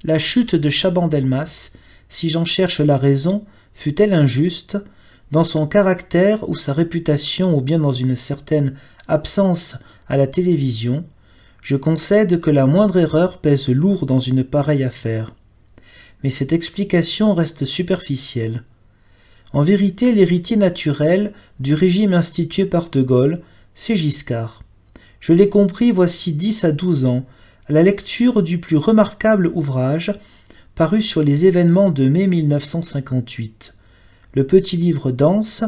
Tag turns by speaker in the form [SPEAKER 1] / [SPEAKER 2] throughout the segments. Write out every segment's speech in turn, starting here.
[SPEAKER 1] La chute de Chaban-Delmas, si j'en cherche la raison, fut-elle injuste, dans son caractère ou sa réputation ou bien dans une certaine absence à la télévision? Je concède que la moindre erreur pèse lourd dans une pareille affaire. Mais cette explication reste superficielle. En vérité, l'héritier naturel du régime institué par De Gaulle, c'est Giscard. Je l'ai compris voici 10 à 12 ans, à la lecture du plus remarquable ouvrage paru sur les événements de mai 1958, le petit livre dense,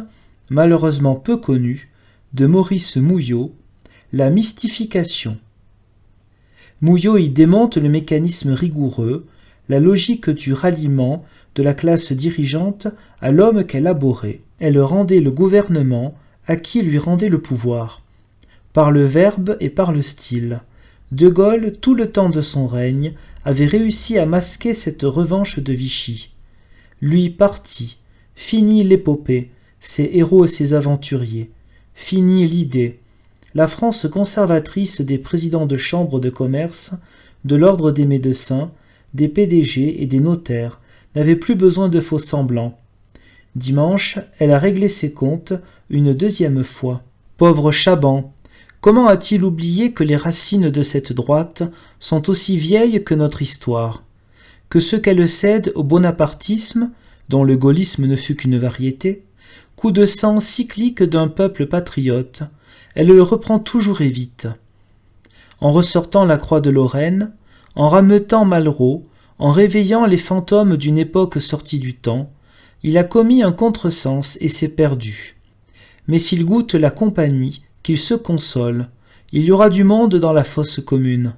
[SPEAKER 1] malheureusement peu connu, de Maurice Mouillot, La mystification. Mouillot y démonte le mécanisme rigoureux, la logique du ralliement de la classe dirigeante à l'homme qu'elle abhorrait. Elle rendait le gouvernement à qui lui rendait le pouvoir, par le verbe et par le style. De Gaulle, tout le temps de son règne, avait réussi à masquer cette revanche de Vichy. Lui parti, fini l'épopée, ses héros et ses aventuriers, fini l'idée. La France conservatrice des présidents de chambres de commerce, de l'ordre des médecins, des PDG et des notaires n'avait plus besoin de faux semblants. Dimanche, elle a réglé ses comptes une deuxième fois. Pauvre Chaban! Comment a-t-il oublié que les racines de cette droite sont aussi vieilles que notre histoire, que ce qu'elle cède au bonapartisme, dont le gaullisme ne fut qu'une variété, coup de sang cyclique d'un peuple patriote, elle le reprend toujours et vite. En ressortant la croix de Lorraine, en rameutant Malraux, en réveillant les fantômes d'une époque sortie du temps, il a commis un contresens et s'est perdu. Mais s'il goûte la compagnie, qu'il se console, il y aura du monde dans la fosse commune.